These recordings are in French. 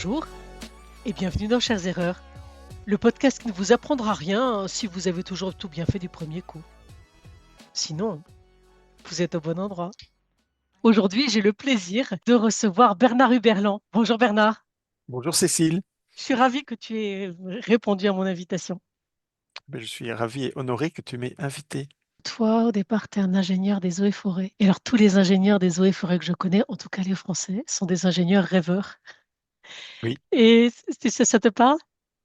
Bonjour et bienvenue dans Chères Erreurs, le podcast qui ne vous apprendra rien si vous avez toujours tout bien fait du premier coup. Sinon, vous êtes au bon endroit. Aujourd'hui, j'ai le plaisir de recevoir Bernard Huberlan. Bonjour Bernard, Bonjour Cécile. je suis ravie que tu aies répondu à mon invitation. Je suis ravi et honoré que tu m'aies invité. Toi, au départ, tu es un ingénieur des eaux et forêts. Et alors, tous les ingénieurs des eaux et forêts que je connais, en tout cas les Français, sont des ingénieurs rêveurs. Oui. Et ça te parle?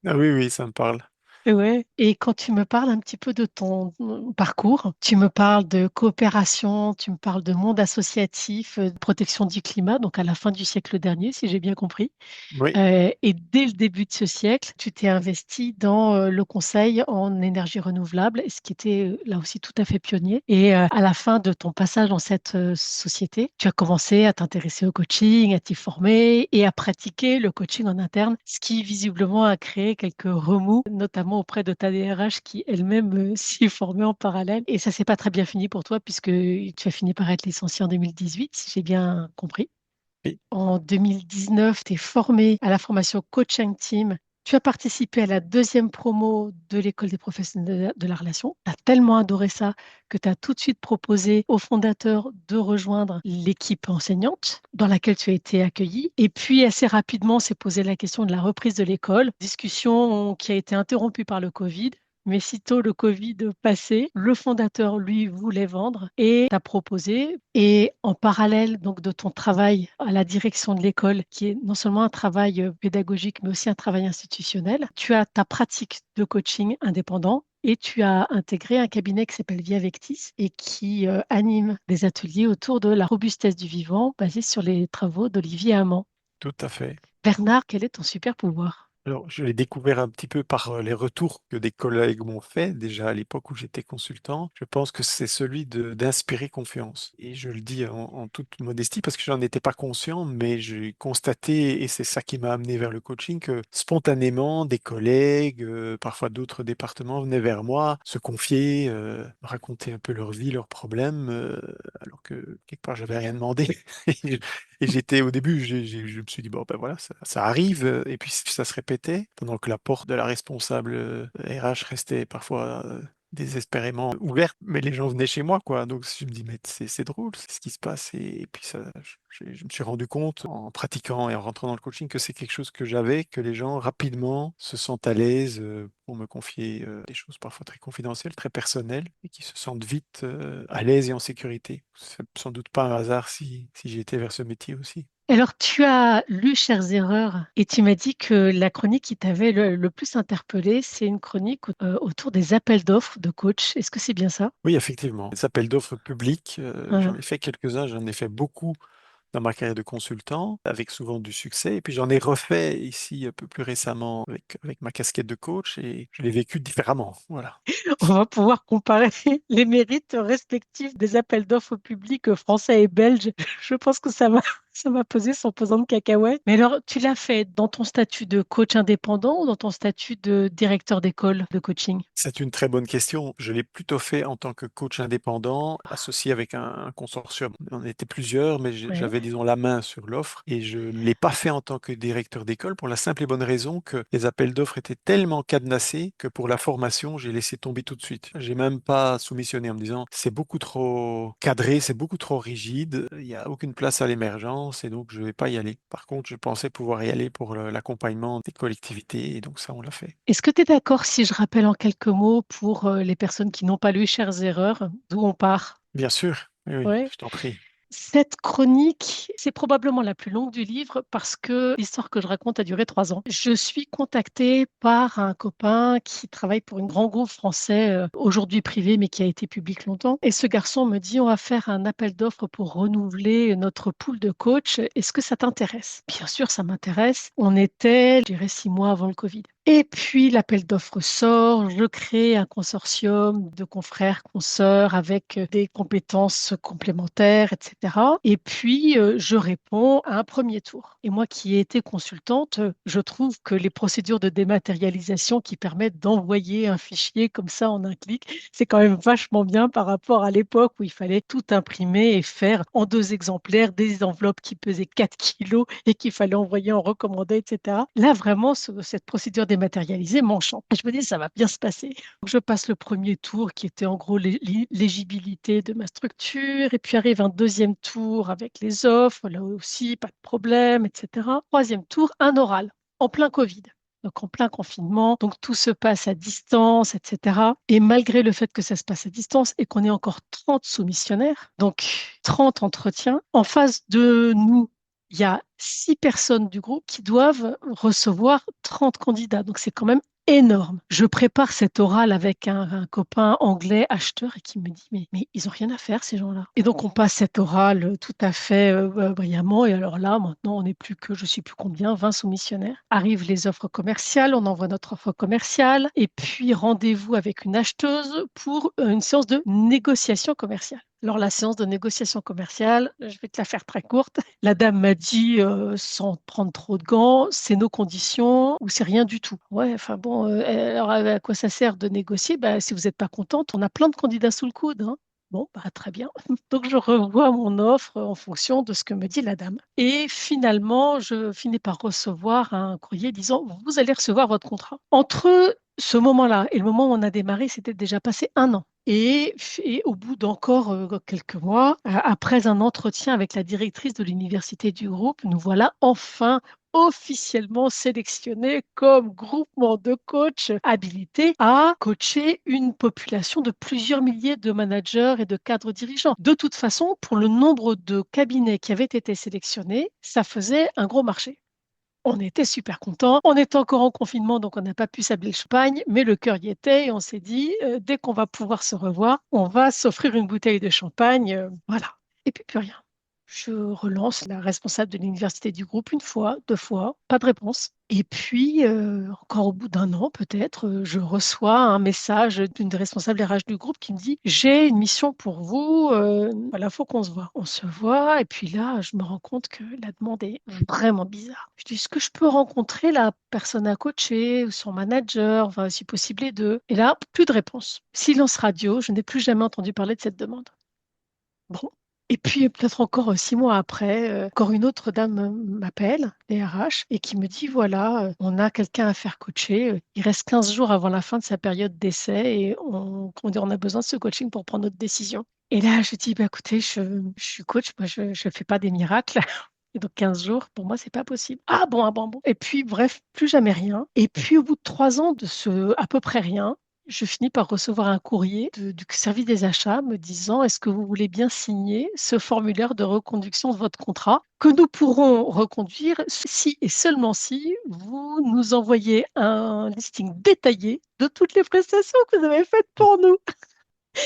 Ah oui, oui, ça me parle. Ouais. Et quand tu me parles un petit peu de ton parcours, tu me parles de coopération, tu me parles de monde associatif, de protection du climat, donc à la fin du siècle dernier, si j'ai bien compris. Oui, Et dès le début de ce siècle, tu t'es investi dans le conseil en énergie renouvelable, ce qui était là aussi tout à fait pionnier. Et à la fin de ton passage dans cette société, tu as commencé à t'intéresser au coaching, à t'y former et à pratiquer le coaching en interne, ce qui visiblement a créé quelques remous, notamment auprès de ta DRH qui elle-même s'y formait en parallèle. Et ça s'est pas très bien fini pour toi puisque tu as fini par être licencié en 2018, si j'ai bien compris. oui, En 2019, tu es formé à la formation Coaching Team. Tu as participé à la deuxième promo de l'école des professionnels de la relation. Tu as tellement adoré ça que tu as tout de suite proposé au fondateur de rejoindre l'équipe enseignante dans laquelle tu as été accueilli. Et puis, assez rapidement, s'est posé la question de la reprise de l'école. Discussion qui a été interrompue par le Covid. Mais sitôt le Covid passé, le fondateur, lui, voulait vendre et t'a proposé. Et en parallèle donc de ton travail à la direction de l'école, qui est non seulement un travail pédagogique, mais aussi un travail institutionnel, tu as ta pratique de coaching indépendant. Et tu as intégré un cabinet qui s'appelle Via Vectis et qui anime des ateliers autour de la robustesse du vivant basés sur les travaux d'Olivier Hamon. tout à fait. Bernard, quel est ton super pouvoir? Alors, je l'ai découvert un petit peu par les retours que des collègues m'ont fait, déjà à l'époque où j'étais consultant. Je pense que c'est celui d'inspirer confiance. Et je le dis en toute modestie parce que j'en étais pas conscient, mais j'ai constaté, et c'est ça qui m'a amené vers le coaching, que spontanément, des collègues, parfois d'autres départements, venaient vers moi, se confier, me raconter un peu leur vie, leurs problèmes, alors que quelque part, j'avais rien demandé. Et j'étais au début, je me suis dit, bon, ben voilà, ça arrive. Et puis ça se répétait, pendant que la porte de la responsable RH restait parfois désespérément ouverte, mais les gens venaient chez moi, quoi. Donc je me dis, mais c'est drôle, c'est ce qui se passe. Et puis ça, je me suis rendu compte en pratiquant et en rentrant dans le coaching que c'est quelque chose que j'avais, que les gens rapidement se sentent à l'aise pour me confier des choses parfois très confidentielles, très personnelles, et qui se sentent vite à l'aise et en sécurité. C'est sans doute pas un hasard si j'ai été vers ce métier aussi. Alors, tu as lu Chères Erreurs et tu m'as dit que la chronique qui t'avait le plus interpellé, c'est une chronique autour des appels d'offres de coach. Est-ce que c'est bien ça? Oui, effectivement. Les appels d'offres publics, j'en Hein. ai fait quelques-uns, j'en ai fait beaucoup dans ma carrière de consultant, avec souvent du succès. Et puis j'en ai refait ici un peu plus récemment avec ma casquette de coach et je l'ai vécu différemment. Voilà. On va pouvoir comparer les mérites respectifs des appels d'offres publics français et belges. Je pense que ça va peser son pesant de cacahuètes. Mais alors, tu l'as fait dans ton statut de coach indépendant ou dans ton statut de directeur d'école de coaching? C'est une très bonne question. Je l'ai plutôt fait en tant que coach indépendant, associé avec un consortium. On était plusieurs, mais Ouais. j'avais, disons, la main sur l'offre. Et je ne l'ai pas fait en tant que directeur d'école pour la simple et bonne raison que les appels d'offres étaient tellement cadenassés que pour la formation, j'ai laissé tomber tout de suite. J'ai même pas soumissionné en me disant, c'est beaucoup trop cadré, c'est beaucoup trop rigide, il n'y a aucune place à l'émergence et donc je ne vais pas y aller. Par contre, je pensais pouvoir y aller pour l'accompagnement des collectivités et donc ça, on l'a fait. Est-ce que tu es d'accord si je rappelle en quelques mots pour les personnes qui n'ont pas lu Chères Erreurs, d'où on part? Bien sûr, oui, oui, Ouais. je t'en prie. Cette chronique, c'est probablement la plus longue du livre parce que l'histoire que je raconte a duré 3 ans. Je suis contactée par un copain qui travaille pour un grand groupe français, aujourd'hui privé, mais qui a été public longtemps. Et ce garçon me dit, on va faire un appel d'offres pour renouveler notre pool de coachs. Est-ce que ça t'intéresse? Bien sûr, ça m'intéresse. On était, je dirais, 6 mois avant le Covid. Et puis l'appel d'offres sort, je crée un consortium de confrères, consoeurs avec des compétences complémentaires, etc. Et puis je réponds à un premier tour. Et moi qui ai été consultante, je trouve que les procédures de dématérialisation qui permettent d'envoyer un fichier comme ça en un clic, c'est quand même vachement bien par rapport à l'époque où il fallait tout imprimer et faire en 2 exemplaires des enveloppes qui pesaient 4 kilos et qu'il fallait envoyer en recommandé, etc. Là, vraiment, cette procédure dématérialisée m'enchante. Et je me dis, ça va bien se passer. Donc, je passe le premier tour qui était en gros l'éligibilité de ma structure, et puis arrive un deuxième tour avec les offres, là aussi, pas de problème, etc. Troisième tour, un oral, en plein Covid. Donc en plein confinement, donc tout se passe à distance, etc. Et malgré le fait que ça se passe à distance et qu'on ait encore 30 soumissionnaires, donc 30 entretiens, en face de nous, il y a 6 personnes du groupe qui doivent recevoir 30 candidats. Donc c'est quand même énorme. Je prépare cet oral avec un copain anglais acheteur et qui me dit, mais ils n'ont rien à faire, ces gens-là. Et donc on passe cet oral tout à fait brillamment. Et alors là, maintenant, on n'est plus que, je ne sais plus combien, 20 soumissionnaires. Arrivent les offres commerciales, on envoie notre offre commerciale et puis rendez-vous avec une acheteuse pour une séance de négociation commerciale. Alors, la séance de négociation commerciale, je vais te la faire très courte. La dame m'a dit, sans prendre trop de gants, c'est nos conditions ou c'est rien du tout. Ouais, enfin bon, alors à quoi ça sert de négocier? Bah, si vous n'êtes pas contente, on a plein de candidats sous le coude, hein. Bon, bah, très bien. Donc, je revois mon offre en fonction de ce que me dit la dame. Et finalement, je finis par recevoir un courrier disant, vous allez recevoir votre contrat. Entre ce moment-là et le moment où on a démarré, c'était déjà passé un an. Et au bout d'encore quelques mois, après un entretien avec la directrice de l'université du groupe, nous voilà enfin officiellement sélectionnés comme groupement de coachs habilités à coacher une population de plusieurs milliers de managers et de cadres dirigeants. De toute façon, pour le nombre de cabinets qui avaient été sélectionnés, ça faisait un gros marché. On était super contents. On était encore en confinement, donc on n'a pas pu s'habiller le champagne, mais le cœur y était et on s'est dit, dès qu'on va pouvoir se revoir, on va s'offrir une bouteille de champagne. Voilà. Et puis plus rien. Je relance la responsable de l'université du groupe une fois, 2 fois, pas de réponse. Et puis, encore au bout d'un an, peut-être, je reçois un message d'une des responsables RH du groupe qui me dit, j'ai une mission pour vous, voilà, faut qu'on se voit. On se voit, et puis là, je me rends compte que la demande est vraiment bizarre. Je dis, est-ce que je peux rencontrer la personne à coacher ou son manager, enfin, si possible les deux? Et là, plus de réponse. Silence radio, je n'ai plus jamais entendu parler de cette demande. Bon. Et puis peut-être encore 6 mois après, encore une autre dame m'appelle, les RH, et qui me dit, voilà, on a quelqu'un à faire coacher. Il reste 15 jours avant la fin de sa période d'essai et comment dire, on a besoin de ce coaching pour prendre notre décision. Et là, je dis, bah, écoutez, je suis coach, moi, je ne fais pas des miracles. Et donc 15 jours, pour moi, c'est pas possible. Ah bon, ah bon, bon. Et puis, bref, plus jamais rien. Et puis, au bout de 3 ans de ce à peu près rien, je finis par recevoir un courrier du service des achats me disant, est-ce que vous voulez bien signer ce formulaire de reconduction de votre contrat que nous pourrons reconduire si et seulement si vous nous envoyez un listing détaillé de toutes les prestations que vous avez faites pour nous.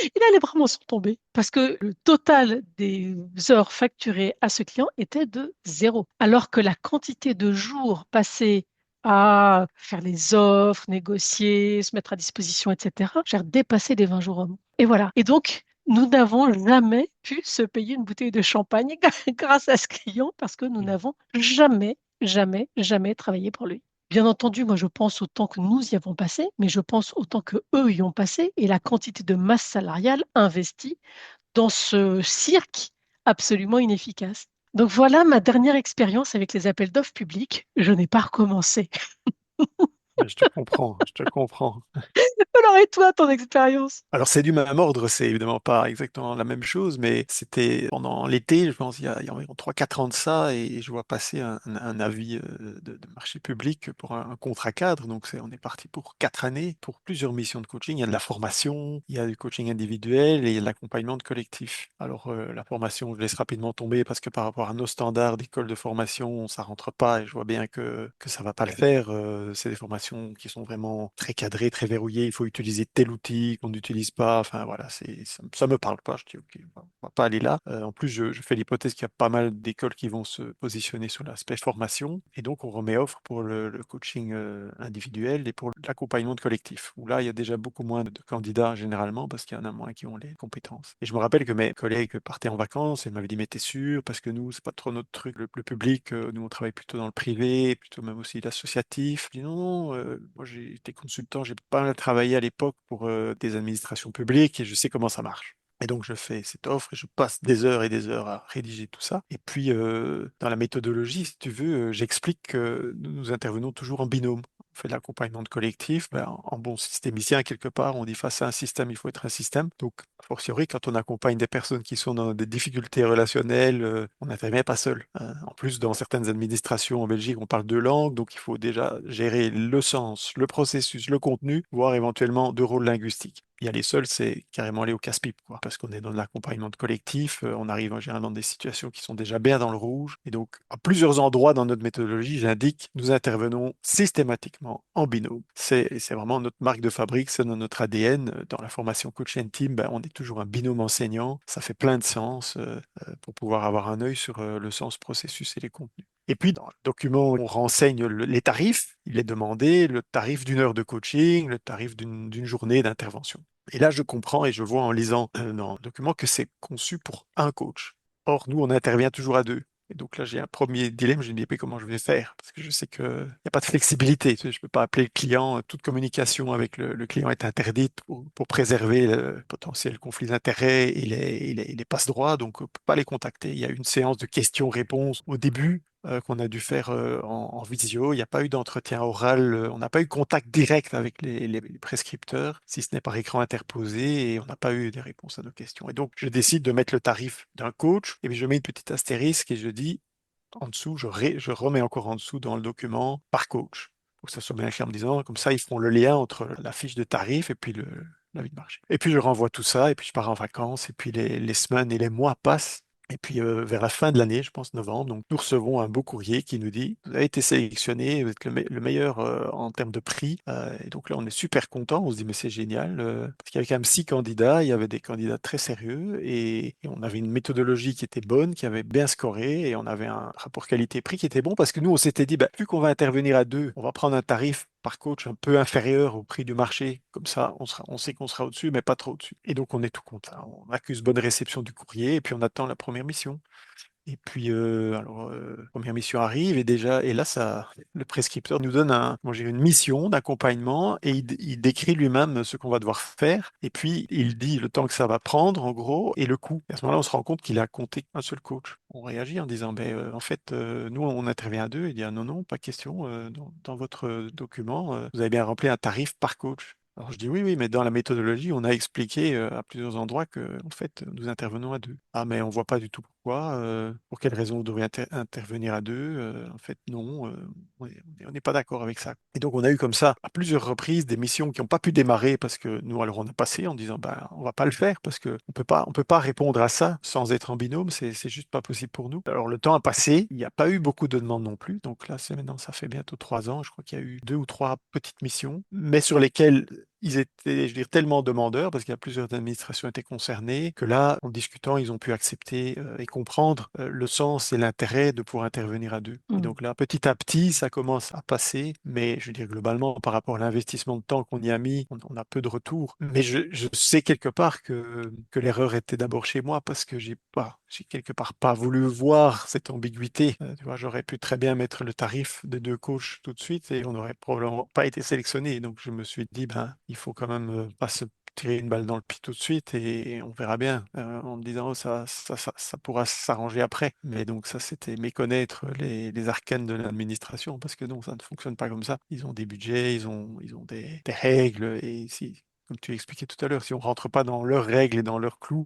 Et là, les bras m'en sont tombés parce que le total des heures facturées à ce client était de 0. Alors que la quantité de jours passés à faire les offres, négocier, se mettre à disposition, etc., j'ai dépassé les 20 jours hommes. Et voilà. Et donc, nous n'avons jamais pu se payer une bouteille de champagne grâce à ce client parce que nous n'avons jamais, jamais, jamais travaillé pour lui. Bien entendu, moi je pense autant que nous y avons passé, mais je pense autant que eux y ont passé et la quantité de masse salariale investie dans ce cirque absolument inefficace. Donc voilà ma dernière expérience avec les appels d'offres publics. Je n'ai pas recommencé. Je te comprends, je te comprends. Alors et toi, ton expérience? Alors c'est du même ordre, c'est évidemment pas exactement la même chose, mais c'était pendant l'été, je pense, il y a environ 3 4 ans de ça, et je vois passer un avis de marché public pour un contrat cadre. Donc on est parti pour 4 années, pour plusieurs missions de coaching. Il y a de la formation, il y a du coaching individuel et il y a de l'accompagnement de collectif. Alors la formation, je laisse rapidement tomber parce que par rapport à nos standards d'école de formation, ça rentre pas et je vois bien que ça va pas le faire. C'est des formations qui sont vraiment très cadrées, très verrouillées. Il faut utiliser tel outil qu'on n'utilise pas. Enfin voilà, ça me parle pas. Je dis ok, on va pas aller là. En plus, je fais l'hypothèse qu'il y a pas mal d'écoles qui vont se positionner sur l'aspect formation, et donc on remet offre pour le coaching individuel et pour l'accompagnement de collectif, où là, il y a déjà beaucoup moins de candidats généralement parce qu'il y en a moins qui ont les compétences. Et je me rappelle que mes collègues partaient en vacances et m'avaient dit, mais t'es sûr? Parce que nous, c'est pas trop notre truc, le public, nous, on travaille plutôt dans le privé, plutôt même aussi l'associatif. Je dis, non, non, moi, j'ai été consultant, j'ai pas mal travaillé à l'époque pour des administrations publiques et je sais comment ça marche. Et donc, je fais cette offre et je passe des heures et des heures à rédiger tout ça. Et puis, dans la méthodologie, si tu veux, j'explique que nous intervenons toujours en binôme. On fait de l'accompagnement de collectif. Ben, en bon systémicien, quelque part, on dit face à un système, il faut être un système. Donc, a fortiori, quand on accompagne des personnes qui sont dans des difficultés relationnelles, on n'intervient pas seul. En plus, dans certaines administrations en Belgique, on parle deux langues, donc il faut déjà gérer le sens, le processus, le contenu, voire éventuellement deux rôles linguistiques. Y aller seul, c'est carrément aller au casse-pipe, quoi. Parce qu'on est dans de l'accompagnement de collectif, on arrive en général dans des situations qui sont déjà bien dans le rouge. Et donc, à plusieurs endroits dans notre méthodologie, j'indique, nous intervenons systématiquement en binôme. C'est vraiment notre marque de fabrique, c'est dans notre ADN. Dans la formation Coach and Team, ben, on est toujours un binôme enseignant. Ça fait plein de sens pour pouvoir avoir un œil sur le sens, processus et les contenus. Et puis, dans le document, on renseigne les tarifs. Il est demandé le tarif d'une heure de coaching, le tarif d'une journée d'intervention. Et là, je comprends et je vois en lisant dans le document que c'est conçu pour un coach. Or, nous, on intervient toujours à deux. Et donc là, j'ai un premier dilemme, je me dis, mais comment je vais faire? Parce que je sais qu'il n'y a pas de flexibilité. Tu sais, je ne peux pas appeler le client, toute communication avec le client est interdite pour préserver le potentiel conflit d'intérêts et les passe-droits, donc on ne peut pas les contacter. Il y a une séance de questions-réponses au début qu'on a dû faire en visio. Il n'y a pas eu d'entretien oral, on n'a pas eu contact direct avec les prescripteurs, si ce n'est par écran interposé, et on n'a pas eu des réponses à nos questions. Et donc, je décide de mettre le tarif d'un coach, et puis je mets une petite astérisque et je dis, en dessous, je remets encore en dessous dans le document par coach, pour que ça soit bien clair en me disant, comme ça, ils font le lien entre la fiche de tarif et puis la vie de marché. Et puis, je renvoie tout ça, et puis je pars en vacances, et puis les semaines et les mois passent. Et puis vers la fin de l'année, je pense novembre, donc nous recevons un beau courrier qui nous dit, vous avez été sélectionné, vous êtes le meilleur en termes de prix. Et donc là, on est super content, on se dit mais c'est génial, parce qu'il y avait quand même 6 candidats, il y avait des candidats très sérieux et on avait une méthodologie qui était bonne, qui avait bien scoré et on avait un rapport qualité-prix qui était bon parce que nous, on s'était dit, bah, vu qu'on va intervenir à deux, on va prendre un tarif par coach un peu inférieur au prix du marché. Comme ça, on sait qu'on sera au-dessus, mais pas trop au-dessus. Et donc, on est tout content. On accuse bonne réception du courrier et puis on attend la première mission. Et puis, première mission arrive et déjà, et là, le prescripteur nous donne moi, j'ai une mission d'accompagnement et il décrit lui-même ce qu'on va devoir faire. Et puis, il dit le temps que ça va prendre, en gros, et le coût. Et à ce moment-là, on se rend compte qu'il a compté un seul coach. On réagit en disant, ben, en fait, nous, on intervient à deux. Il dit, ah, non, non, pas question. Dans votre document, vous avez bien rempli un tarif par coach. Alors je dis oui, oui, mais dans la méthodologie, on a expliqué à plusieurs endroits que, en fait, nous intervenons à deux. Ah, mais on voit pas du tout pourquoi, pour quelles raisons vous devriez intervenir à deux. En fait, non, on n'est pas d'accord avec ça. Et donc, on a eu comme ça, à plusieurs reprises, des missions qui n'ont pas pu démarrer parce que nous, alors, on a passé en disant, bah, on va pas le faire parce que on peut pas répondre à ça sans être en binôme, c'est juste pas possible pour nous. Alors, le temps a passé, il n'y a pas eu beaucoup de demandes non plus. Donc là, c'est maintenant, ça fait bientôt 3 ans. Je crois qu'il y a eu 2 ou 3 petites missions, mais sur lesquelles ils étaient, je veux dire, tellement demandeurs, parce qu'il y a plusieurs administrations étaient concernées, que là, en discutant, ils ont pu accepter et comprendre le sens et l'intérêt de pouvoir intervenir à deux. Et Mm. donc là, petit à petit, ça commence à passer, mais je veux dire, globalement, par rapport à l'investissement de temps qu'on y a mis, on a peu de retours. Mais je sais quelque part que l'erreur était d'abord chez moi, parce que j'ai quelque part pas voulu voir cette ambiguïté. Tu vois, j'aurais pu très bien mettre le tarif des deux coachs tout de suite et on n'aurait probablement pas été sélectionné. Donc je me suis dit, ben, il faut quand même pas se tirer une balle dans le pied tout de suite et on verra bien en me disant, oh, ça pourra s'arranger après. Mais donc ça, c'était méconnaître les arcanes de l'administration parce que non, ça ne fonctionne pas comme ça. Ils ont des budgets, ils ont des règles et si, comme tu expliquais tout à l'heure, si on rentre pas dans leurs règles et dans leurs clous,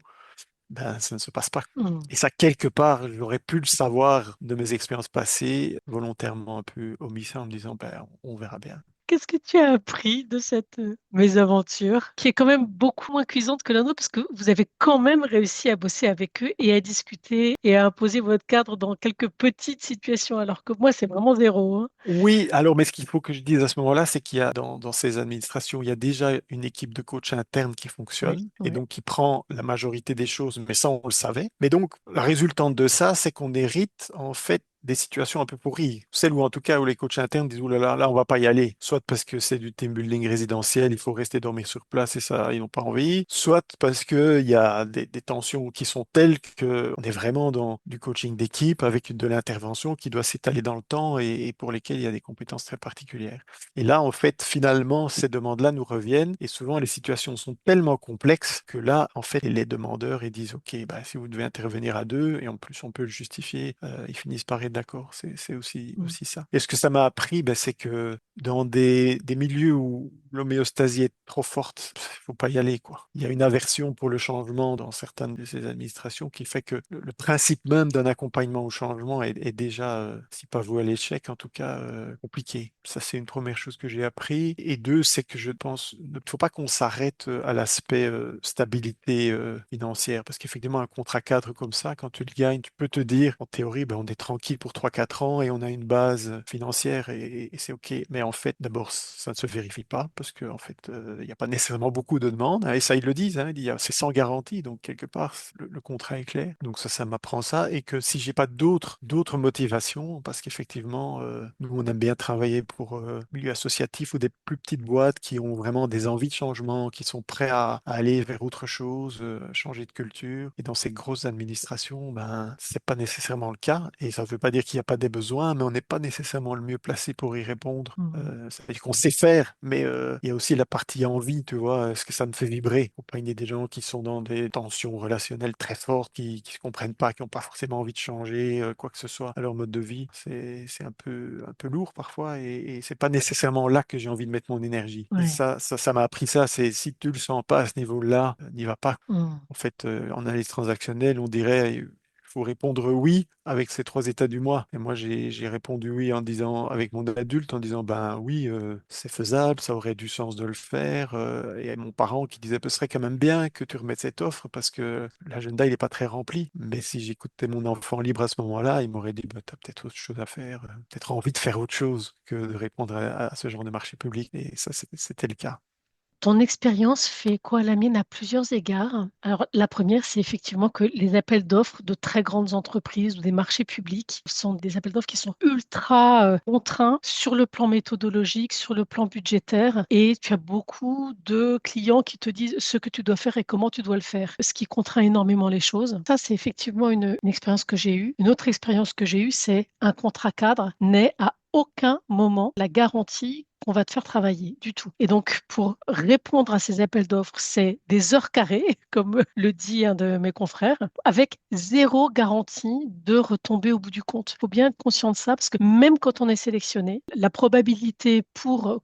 ben, ça ne se passe pas. Mm. Et ça, quelque part, j'aurais pu le savoir de mes expériences passées, volontairement un peu omis ça en me disant, ben, on verra bien. Qu'est-ce que tu as appris de cette mésaventure, qui est quand même beaucoup moins cuisante que la nôtre, parce que vous avez quand même réussi à bosser avec eux et à discuter et à imposer votre cadre dans quelques petites situations, alors que moi, c'est vraiment zéro, hein. Oui, alors, mais ce qu'il faut que je dise à ce moment-là, c'est qu'il y a dans ces administrations, il y a déjà une équipe de coach interne qui Oui, fonctionne et oui. donc qui prend la majorité des choses, mais ça, on le savait. Mais donc, la résultante de ça, c'est qu'on hérite en fait des situations un peu pourries. Celles où, en tout cas, où les coachs internes disent, ouh là, on va pas y aller. Soit parce que c'est du team building résidentiel, il faut rester dormir sur place et ça, ils n'ont pas envie. Soit parce que il y a des tensions qui sont telles qu'on est vraiment dans du coaching d'équipe avec de l'intervention qui doit s'étaler dans le temps et pour lesquelles il y a des compétences très particulières. Et là, en fait, finalement, ces demandes-là nous reviennent et souvent les situations sont tellement complexes que là, en fait, les demandeurs, ils disent, OK, bah, si vous devez intervenir à deux et en plus on peut le justifier, ils finissent par être d'accord. C'est Mm. aussi ça. Et ce que ça m'a appris, ben, c'est que dans des milieux où l'homéostasie est trop forte, faut pas y aller, quoi. Il y a une aversion pour le changement dans certaines de ces administrations qui fait que le principe même d'un accompagnement au changement est déjà, si pas voué à l'échec, en tout cas compliqué. Ça, c'est une première chose que j'ai appris. Et deux, c'est que je pense, il ne faut pas qu'on s'arrête à l'aspect stabilité financière, parce qu'effectivement, un contrat cadre comme ça, quand tu le gagnes, tu peux te dire, en théorie, ben, on est tranquille pour 3 4 ans et on a une base financière et c'est OK. Mais en fait, d'abord, ça ne se vérifie pas parce qu'en en fait, il n'y a pas nécessairement beaucoup de demandes, hein, et ça, ils le disent, hein, c'est sans garantie, donc quelque part, le contrat est clair. Donc ça m'apprend ça et que si j'ai pas d'autres motivations, parce qu'effectivement, nous, on aime bien travailler pour milieu associatif ou des plus petites boîtes qui ont vraiment des envies de changement, qui sont prêts à aller vers autre chose, changer de culture. Et dans ces grosses administrations, ben, c'est pas nécessairement le cas. Et ça ne veut pas dire qu'il n'y a pas des besoins, mais on n'est pas nécessairement le mieux placé pour y répondre. Mm. Ça veut dire qu'on sait faire, mais il y a aussi la partie envie, tu vois. Est-ce que ça me fait vibrer? Faut pas y ait des gens qui sont dans des tensions relationnelles très fortes, qui se comprennent pas, qui n'ont pas forcément envie de changer quoi que ce soit à leur mode de vie. C'est un peu lourd parfois, et c'est pas nécessairement là que j'ai envie de mettre mon énergie. Et Ouais. ça m'a appris ça. C'est si tu le sens pas à ce niveau-là, n'y va pas. Mm. En fait, en analyse transactionnelle, on dirait il faut répondre oui avec ces trois états du moi. Et moi, j'ai répondu oui en disant, avec mon adulte, en disant, ben oui, c'est faisable, ça aurait du sens de le faire. Et mon parent qui disait, ce serait quand même bien que tu remettes cette offre parce que l'agenda, il n'est pas très rempli. Mais si j'écoutais mon enfant libre à ce moment-là, il m'aurait dit, bah, tu as peut-être autre chose à faire, peut-être envie de faire autre chose que de répondre à ce genre de marché public. Et ça, c'était le cas. Ton expérience fait quoi la mienne à plusieurs égards. Alors, la première, c'est effectivement que les appels d'offres de très grandes entreprises ou des marchés publics sont des appels d'offres qui sont ultra contraints sur le plan méthodologique, sur le plan budgétaire. Et tu as beaucoup de clients qui te disent ce que tu dois faire et comment tu dois le faire, ce qui contraint énormément les choses. Ça, c'est effectivement une expérience que j'ai eue. Une autre expérience que j'ai eue, c'est un contrat cadre n'est à aucun moment la garantie qu'on va te faire travailler du tout. Et donc, pour répondre à ces appels d'offres, c'est des heures carrées, comme le dit un de mes confrères, avec zéro garantie de retomber au bout du compte. Il faut bien être conscient de ça, parce que même quand on est sélectionné, la probabilité pour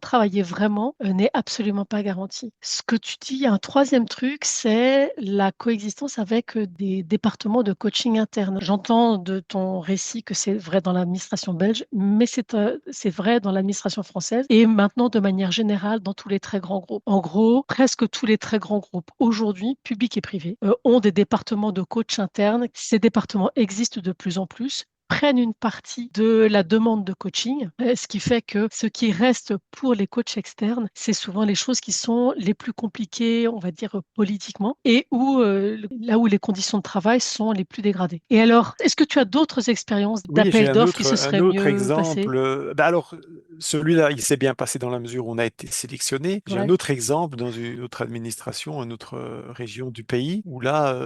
travailler vraiment n'est absolument pas garantie. Ce que tu dis, un troisième truc, c'est la coexistence avec des départements de coaching interne. J'entends de ton récit que c'est vrai dans l'administration belge, mais c'est vrai dans l'administration française et maintenant de manière générale dans tous les très grands groupes. En gros, presque tous les très grands groupes aujourd'hui, publics et privés, ont des départements de coach internes. Ces départements existent de plus en plus, prennent une partie de la demande de coaching, ce qui fait que ce qui reste pour les coachs externes, c'est souvent les choses qui sont les plus compliquées, on va dire politiquement, et où là où les conditions de travail sont les plus dégradées. Et alors, est-ce que tu as d'autres expériences Oui, j'ai d'appels d'offres qui se un seraient autre mieux passées? exemple. Bah alors, celui-là, il s'est bien passé dans la mesure où on a été sélectionné. J'ai un Ouais. autre exemple dans une autre administration, une autre région du pays, où là,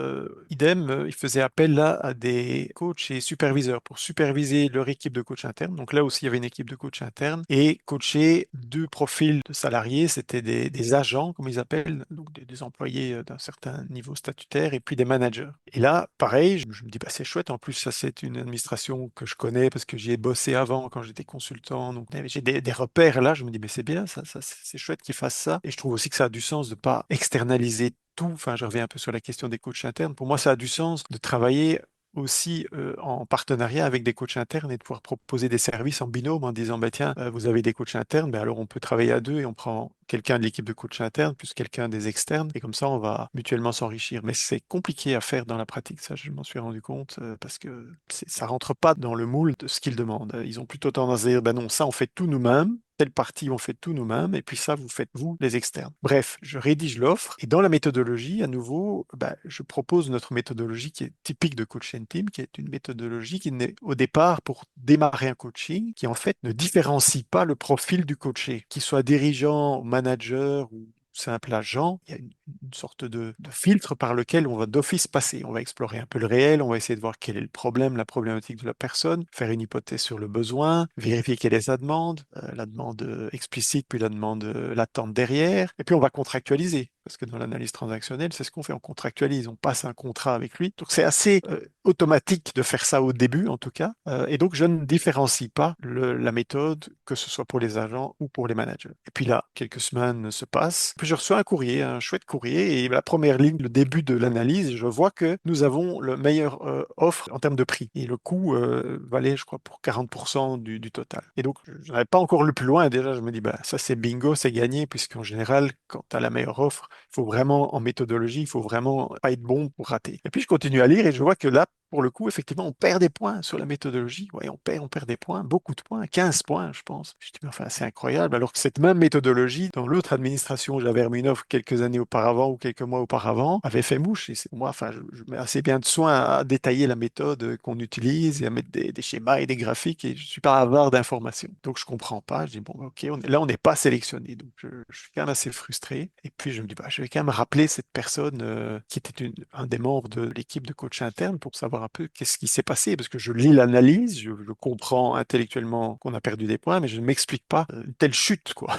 idem, il faisait appel là à des coachs et superviseurs pour superviser leur équipe de coach interne. Donc là aussi, il y avait une équipe de coach interne et coacher deux profils de salariés. C'était des agents, comme ils appellent, donc des employés d'un certain niveau statutaire, et puis des managers. Et là, pareil, je me dis, bah, c'est chouette. En plus, ça, c'est une administration que je connais parce que j'y ai bossé avant quand j'étais consultant. Donc, j'ai des repères là. Je me dis, mais c'est bien, ça, c'est chouette qu'ils fassent ça. Et je trouve aussi que ça a du sens de pas externaliser tout. Enfin, je reviens un peu sur la question des coachs internes. Pour moi, ça a du sens de travailler aussi en partenariat avec des coachs internes et de pouvoir proposer des services en binôme en disant, bah, tiens, vous avez des coachs internes, ben alors on peut travailler à deux et on prend quelqu'un de l'équipe de coach interne plus quelqu'un des externes et comme ça on va mutuellement s'enrichir. Mais c'est compliqué à faire dans la pratique, ça je m'en suis rendu compte parce que ça rentre pas dans le moule de ce qu'ils demandent. Ils ont plutôt tendance à dire, ben non, ça on fait tout nous-mêmes. Telle partie, on fait tout nous-mêmes, et puis ça, vous faites vous, les externes. Bref, je rédige l'offre, et dans la méthodologie, à nouveau, ben, je propose notre méthodologie qui est typique de Coach Team, qui est une méthodologie qui n'est au départ pour démarrer un coaching, qui en fait ne différencie pas le profil du coaché, qu'il soit dirigeant, manager ou simple agent, il y a une sorte de filtre par lequel on va d'office passer. On va explorer un peu le réel, on va essayer de voir quel est le problème, la problématique de la personne, faire une hypothèse sur le besoin, vérifier quelle est sa demande, la demande explicite, puis la demande latente derrière, et puis on va contractualiser. Parce que dans l'analyse transactionnelle, c'est ce qu'on fait, on contractualise, on passe un contrat avec lui. Donc c'est assez automatique de faire ça au début, en tout cas. Et donc je ne différencie pas la méthode, que ce soit pour les agents ou pour les managers. Et puis là, quelques semaines se passent, puis je reçois un courrier, un chouette courrier, et la première ligne, le début de l'analyse, je vois que nous avons le meilleur offre en termes de prix. Et le coût valait, je crois, pour 40% du total. Et donc, je n'avais pas encore lu plus loin, et déjà, je me dis, bah, ça c'est bingo, c'est gagné, puisqu'en général, quand tu as la meilleure offre, il faut vraiment, en méthodologie, il faut vraiment pas être bon pour rater. Et puis, je continue à lire et je vois que là, pour le coup, effectivement, on perd des points sur la méthodologie. Ouais, on perd des points, beaucoup de points, 15 points, je pense. Je dis, mais enfin, c'est incroyable. Alors que cette même méthodologie, dans l'autre administration où j'avais remis une offre quelques années auparavant ou quelques mois auparavant, avait fait mouche. Et c'est moi, enfin, je mets assez bien de soin à détailler la méthode qu'on utilise et à mettre des schémas et des graphiques. Et je suis pas avare d'informations. Donc, je comprends pas. Je dis, bon, ok, là, on n'est pas sélectionné. Donc, je suis quand même assez frustré. Et puis, je me dis, bah, je vais quand même rappeler cette personne qui était un des membres de l'équipe de coach interne pour savoir un peu qu'est-ce qui s'est passé, parce que je lis l'analyse, je comprends intellectuellement qu'on a perdu des points, mais je ne m'explique pas une telle chute, quoi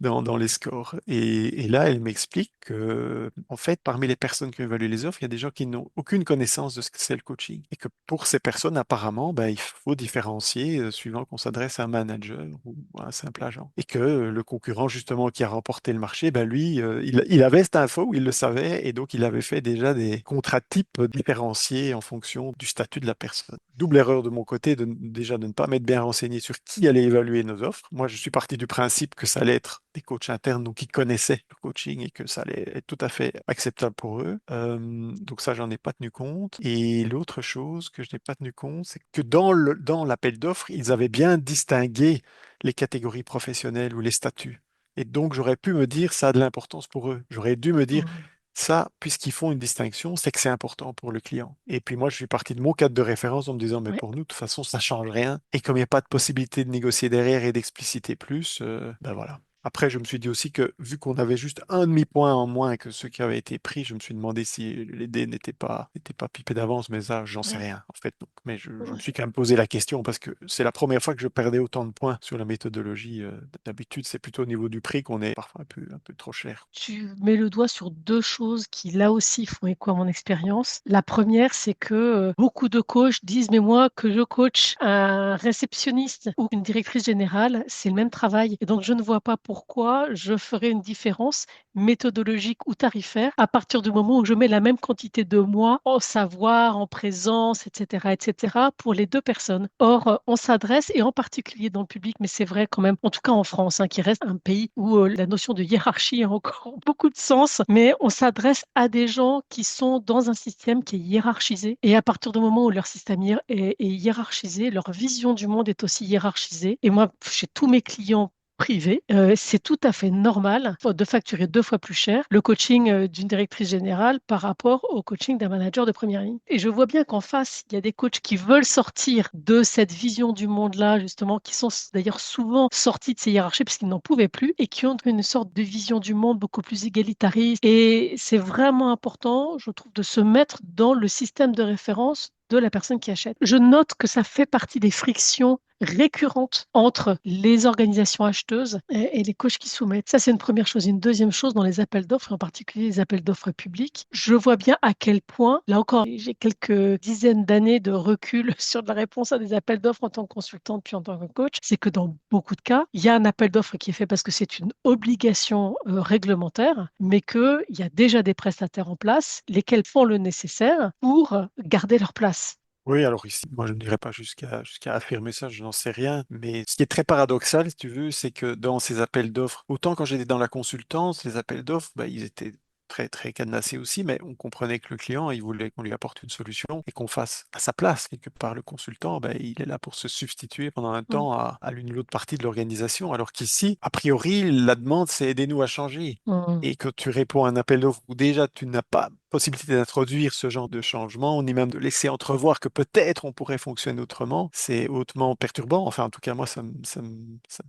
dans les scores. Et là, elle m'explique que, en fait, parmi les personnes qui ont évalué les offres, il y a des gens qui n'ont aucune connaissance de ce que c'est le coaching. Et que pour ces personnes, apparemment, ben, il faut différencier suivant qu'on s'adresse à un manager ou à un simple agent. Et que le concurrent, justement, qui a remporté le marché, ben, lui, il avait cette info, il le savait, et donc il avait fait déjà des contrats types différenciés en fonction du statut de la personne. Double erreur de mon côté, déjà de ne pas m'être bien renseigné sur qui allait évaluer nos offres. Moi, je suis parti du principe que ça allait être des coachs internes, donc qui connaissaient le coaching et que ça allait être tout à fait acceptable pour eux. Donc ça, j'en ai pas tenu compte. Et l'autre chose que je n'ai pas tenu compte, c'est que dans l'appel d'offres, ils avaient bien distingué les catégories professionnelles ou les statuts. Et donc, j'aurais pu me dire, ça a de l'importance pour eux. J'aurais dû me dire, Mhm. ça, puisqu'ils font une distinction, c'est que c'est important pour le client. Et puis moi, je suis parti de mon cadre de référence en me disant, mais Ouais. pour nous, de toute façon, ça change rien. Et comme il n'y a pas de possibilité de négocier derrière et d'expliciter plus, ben voilà. Après, je me suis dit aussi que vu qu'on avait juste un demi-point en moins que ceux qui avaient été pris, je me suis demandé si les dés n'étaient pas pipés d'avance, mais ça, j'en sais Ouais. rien, en fait. Donc, mais je me Ouais. suis quand même posé la question parce que c'est la première fois que je perdais autant de points sur la méthodologie. D'habitude, c'est plutôt au niveau du prix qu'on est parfois un peu trop cher. Tu mets le doigt sur deux choses qui, là aussi, font écho à mon expérience. La première, c'est que beaucoup de coachs disent, mais moi, que je coach un réceptionniste ou une directrice générale, c'est le même travail. Et donc, je ne vois pas pourquoi je ferais une différence méthodologique ou tarifaire à partir du moment où je mets la même quantité de moi en savoir, en présence, etc., etc., pour les deux personnes. Or, on s'adresse, et en particulier dans le public, mais c'est vrai quand même, en tout cas en France, hein, qui reste un pays où la notion de hiérarchie a encore beaucoup de sens, mais on s'adresse à des gens qui sont dans un système qui est hiérarchisé. Et à partir du moment où leur système est hiérarchisé, leur vision du monde est aussi hiérarchisée. Et moi, chez tous mes clients privés, c'est tout à fait normal de facturer deux fois plus cher le coaching d'une directrice générale par rapport au coaching d'un manager de première ligne. Et je vois bien qu'en face, il y a des coachs qui veulent sortir de cette vision du monde-là, justement, qui sont d'ailleurs souvent sortis de ces hiérarchies parce qu'ils n'en pouvaient plus et qui ont une sorte de vision du monde beaucoup plus égalitariste. Et c'est vraiment important, je trouve, de se mettre dans le système de référence de la personne qui achète. Je note que ça fait partie des frictions récurrente entre les organisations acheteuses et les coachs qui soumettent. Ça, c'est une première chose. Une deuxième chose, dans les appels d'offres, en particulier les appels d'offres publics, je vois bien à quel point, là encore, j'ai quelques dizaines d'années de recul sur la réponse à des appels d'offres en tant que consultante puis en tant que coach, c'est que dans beaucoup de cas, il y a un appel d'offres qui est fait parce que c'est une obligation réglementaire, mais qu'il y a déjà des prestataires en place, lesquels font le nécessaire pour garder leur place. Oui, alors ici, moi je ne dirais pas jusqu'à affirmer ça, je n'en sais rien. Mais ce qui est très paradoxal, si tu veux, c'est que dans ces appels d'offres, autant quand j'étais dans la consultance, les appels d'offres, bah, ils étaient très très cadenassés aussi, mais on comprenait que le client, il voulait qu'on lui apporte une solution et qu'on fasse à sa place. Quelque part, le consultant, bah, il est là pour se substituer pendant un Mm. temps à l'une ou l'autre partie de l'organisation. Alors qu'ici, a priori, la demande, c'est aidez-nous à changer. Mm. Et que tu réponds à un appel d'offres où déjà tu n'as pas possibilité d'introduire ce genre de changement, ni même de laisser entrevoir que peut-être on pourrait fonctionner autrement, c'est hautement perturbant. Enfin, en tout cas, moi, ça me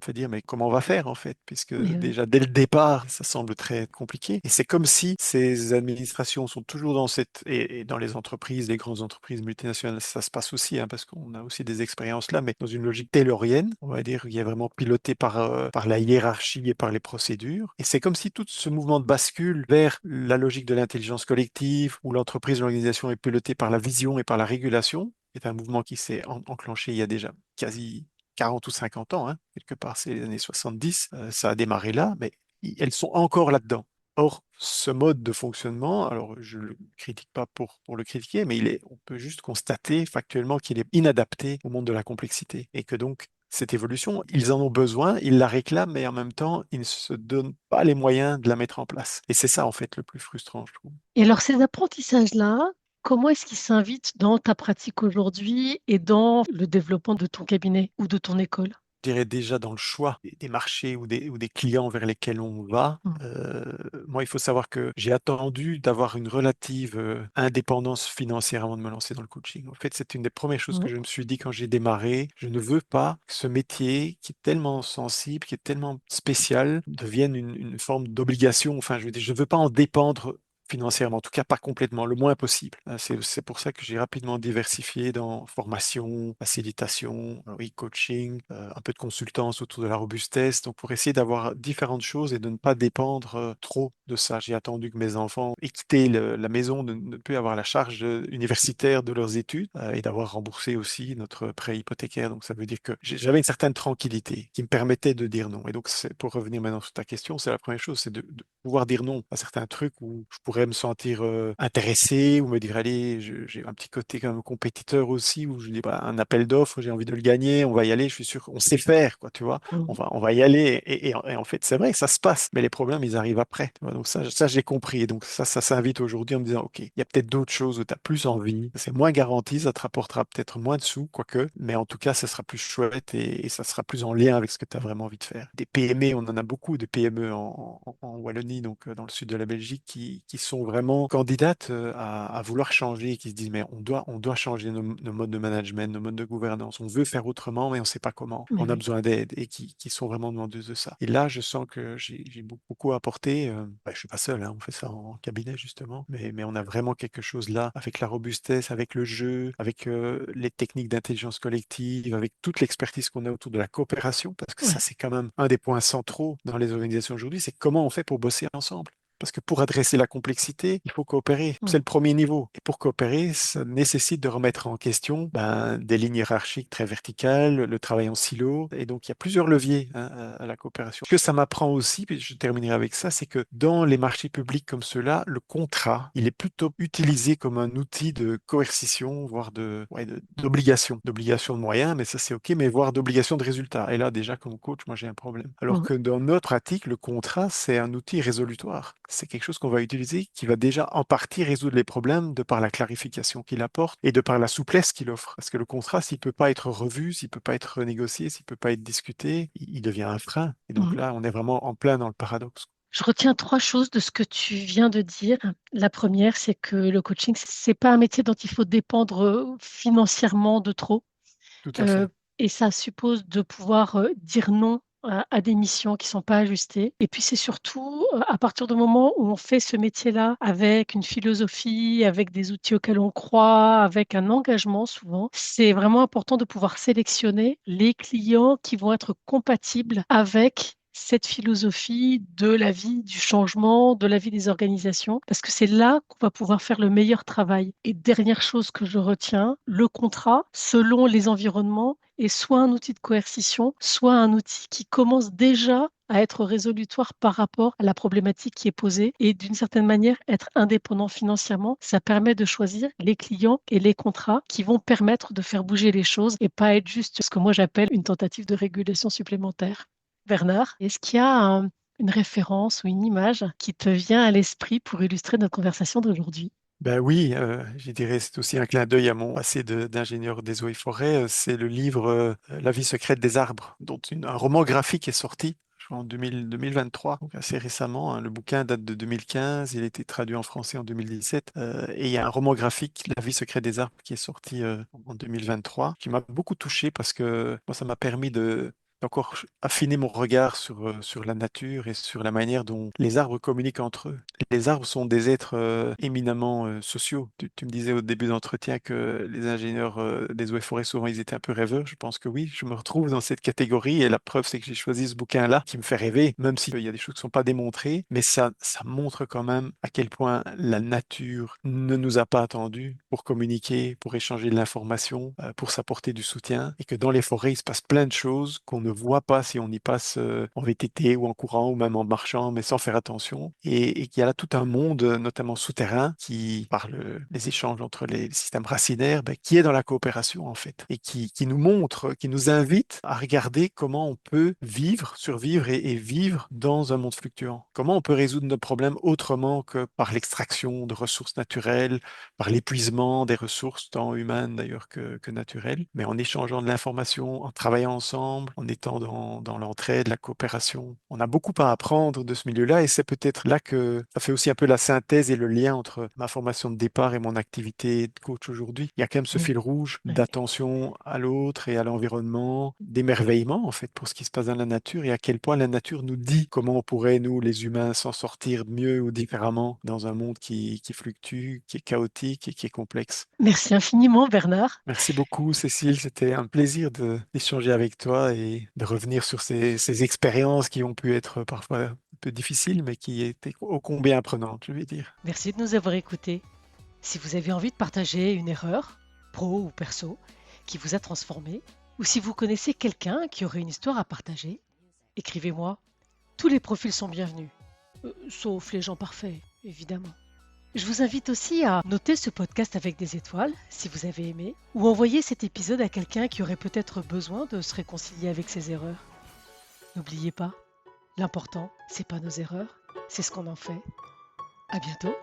fait dire, mais comment on va faire en fait, puisque Mais oui. déjà dès le départ, ça semble très compliqué. Et c'est comme si ces administrations sont toujours dans et dans les entreprises, les grandes entreprises multinationales, ça se passe aussi, hein, parce qu'on a aussi des expériences là, mais dans une logique taylorienne, on va dire, qui est vraiment piloté par la hiérarchie et par les procédures. Et c'est comme si tout ce mouvement de bascule vers la logique de l'intelligence collective, où l'entreprise, l'organisation est pilotée par la vision et par la régulation, est un mouvement qui s'est enclenché il y a déjà quasi 40 ou 50 ans, hein, quelque part, c'est les années 70, ça a démarré là, mais elles sont encore là-dedans. Or, ce mode de fonctionnement, alors je ne le critique pas pour le critiquer, mais on peut juste constater factuellement qu'il est inadapté au monde de la complexité et que donc cette évolution, ils en ont besoin, ils la réclament, mais en même temps, ils ne se donnent pas les moyens de la mettre en place. Et c'est ça, en fait, le plus frustrant, je trouve. Et alors, ces apprentissages-là, comment est-ce qu'ils s'invitent dans ta pratique aujourd'hui et dans le développement de ton cabinet ou de ton école? Je dirais déjà dans le choix des marchés ou des clients vers lesquels on va. Mm. Moi, il faut savoir que j'ai attendu d'avoir une relative indépendance financière avant de me lancer dans le coaching. En fait, c'est une des premières choses que Mm. je me suis dit quand j'ai démarré. Je ne veux pas que ce métier qui est tellement sensible, qui est tellement spécial, devienne une forme d'obligation. Enfin, je veux dire, je ne veux pas en dépendre financièrement, en tout cas pas complètement, le moins possible. C'est pour ça que j'ai rapidement diversifié dans formation, facilitation, oui, coaching, un peu de consultance autour de la robustesse, donc pour essayer d'avoir différentes choses et de ne pas dépendre trop de ça. J'ai attendu que mes enfants aient quitté la maison, de ne plus avoir la charge universitaire de leurs études et d'avoir remboursé aussi notre prêt hypothécaire. Donc ça veut dire que j'avais une certaine tranquillité qui me permettait de dire non. Et donc pour revenir maintenant sur ta question, c'est la première chose, c'est de pouvoir dire non à certains trucs où je pourrais me sentir intéressé ou me dire, allez, j'ai un petit côté quand même compétiteur aussi, où je dis, bah, un appel d'offres, j'ai envie de le gagner, on va y aller, je suis sûr qu'on sait faire, quoi, tu vois, Mm. on va y aller. Et en fait, c'est vrai, ça se passe, mais les problèmes, ils arrivent après. Tu vois. Donc ça j'ai compris. Et donc ça s'invite aujourd'hui en me disant, OK, il y a peut-être d'autres choses où tu as plus envie, c'est moins garanti, ça te rapportera peut-être moins de sous, quoique, mais en tout cas, ça sera plus chouette et ça sera plus en lien avec ce que tu as vraiment envie de faire. Des PME, on en a beaucoup de PME en Wallonie, donc dans le sud de la Belgique, qui sont vraiment candidates à vouloir changer, qui se disent, mais on doit changer nos modes de management, nos modes de gouvernance. On veut faire autrement, mais on ne sait pas comment. Mais On a oui. besoin d'aide et qui sont vraiment demandeuses de ça. Et là, je sens que j'ai beaucoup apporté. Je suis pas seul, hein, on fait ça en cabinet justement, mais on a vraiment quelque chose là avec la robustesse, avec le jeu, avec les techniques d'intelligence collective, avec toute l'expertise qu'on a autour de la coopération, parce que ça, Ouais. c'est quand même un des points centraux dans les organisations aujourd'hui, c'est comment on fait pour bosser ensemble. Parce que pour adresser la complexité, il faut coopérer. C'est Mm. le premier niveau. Et pour coopérer, ça nécessite de remettre en question des lignes hiérarchiques très verticales, le travail en silo. Et donc, il y a plusieurs leviers hein, à la coopération. Ce que ça m'apprend aussi, puis je terminerai avec ça, c'est que dans les marchés publics comme ceux-là, le contrat, il est plutôt utilisé comme un outil de coercition, voire d'obligation de moyens, mais ça c'est OK, mais voire d'obligation de résultat. Et là, déjà, comme coach, moi j'ai un problème. Alors Mm. que dans notre pratique, le contrat, c'est un outil résolutoire. C'est quelque chose qu'on va utiliser qui va déjà en partie résoudre les problèmes de par la clarification qu'il apporte et de par la souplesse qu'il offre. Parce que le contrat, s'il peut pas être revu, s'il peut pas être négocié, s'il peut pas être discuté, il devient un frein. Et donc Mm. là, on est vraiment en plein dans le paradoxe. Je retiens trois choses de ce que tu viens de dire. La première, c'est que le coaching, c'est pas un métier dont il faut dépendre financièrement de trop. Tout à Euh, fait. et ça suppose de pouvoir dire non à des missions qui sont pas ajustées. Et puis c'est surtout à partir du moment où on fait ce métier-là avec une philosophie, avec des outils auxquels on croit, avec un engagement souvent, c'est vraiment important de pouvoir sélectionner les clients qui vont être compatibles avec cette philosophie de la vie du changement, de la vie des organisations, parce que c'est là qu'on va pouvoir faire le meilleur travail. Et dernière chose que je retiens, le contrat, selon les environnements, est soit un outil de coercition, soit un outil qui commence déjà à être résolutoire par rapport à la problématique qui est posée et d'une certaine manière être indépendant financièrement, ça permet de choisir les clients et les contrats qui vont permettre de faire bouger les choses et pas être juste ce que moi j'appelle une tentative de régulation supplémentaire. Bernard, est-ce qu'il y a une référence ou une image qui te vient à l'esprit pour illustrer notre conversation d'aujourd'hui? Ben oui, je dirais c'est aussi un clin d'œil à mon passé d'ingénieur des eaux et forêts. C'est le livre La vie secrète des arbres, dont un roman graphique est sorti. Je crois en 2023, donc assez récemment, hein. Le bouquin date de 2015, il a été traduit en français en 2017. Et il y a un roman graphique, La vie secrète des arbres, qui est sorti en 2023, qui m'a beaucoup touché parce que moi, ça m'a permis de d'encore affiner mon regard sur la nature et sur la manière dont les arbres communiquent entre eux. Les arbres sont des êtres éminemment sociaux. Tu me disais au début d'entretien que les ingénieurs des eaux et forêts, souvent, ils étaient un peu rêveurs. Je pense que oui, je me retrouve dans cette catégorie et la preuve, c'est que j'ai choisi ce bouquin-là qui me fait rêver, même s'il y a des choses qui ne sont pas démontrées, mais ça montre quand même à quel point la nature ne nous a pas attendus pour communiquer, pour échanger de l'information, pour s'apporter du soutien et que dans les forêts, il se passe plein de choses qu'on ne voit pas si on y passe en VTT ou en courant ou même en marchant, mais sans faire attention. Et qu'il y a là tout un monde, notamment souterrain, qui, par les échanges entre les systèmes racinaires, ben, qui est dans la coopération en fait, et qui nous montre, qui nous invite à regarder comment on peut vivre, survivre et vivre dans un monde fluctuant. Comment on peut résoudre nos problèmes autrement que par l'extraction de ressources naturelles, par l'épuisement des ressources, tant humaines d'ailleurs que naturelles, mais en échangeant de l'information, en travaillant ensemble, en étant dans l'entraide, la coopération. On a beaucoup à apprendre de ce milieu-là et c'est peut-être là que ça fait aussi un peu la synthèse et le lien entre ma formation de départ et mon activité de coach aujourd'hui. Il y a quand même ce Oui, fil rouge oui. d'attention à l'autre et à l'environnement, d'émerveillement en fait pour ce qui se passe dans la nature et à quel point la nature nous dit comment on pourrait, nous, les humains, s'en sortir mieux ou différemment dans un monde qui fluctue, qui est chaotique et qui est complexe. Merci infiniment, Bernard. Merci beaucoup, Cécile. C'était un plaisir d'échanger avec toi et de revenir sur ces expériences qui ont pu être parfois un peu difficiles, mais qui étaient ô combien apprenantes, je vais dire. Merci de nous avoir écoutés. Si vous avez envie de partager une erreur, pro ou perso, qui vous a transformé, ou si vous connaissez quelqu'un qui aurait une histoire à partager, écrivez-moi. Tous les profils sont bienvenus, sauf les gens parfaits, évidemment. Je vous invite aussi à noter ce podcast avec des étoiles, si vous avez aimé, ou envoyer cet épisode à quelqu'un qui aurait peut-être besoin de se réconcilier avec ses erreurs. N'oubliez pas, l'important, c'est pas nos erreurs, c'est ce qu'on en fait. À bientôt!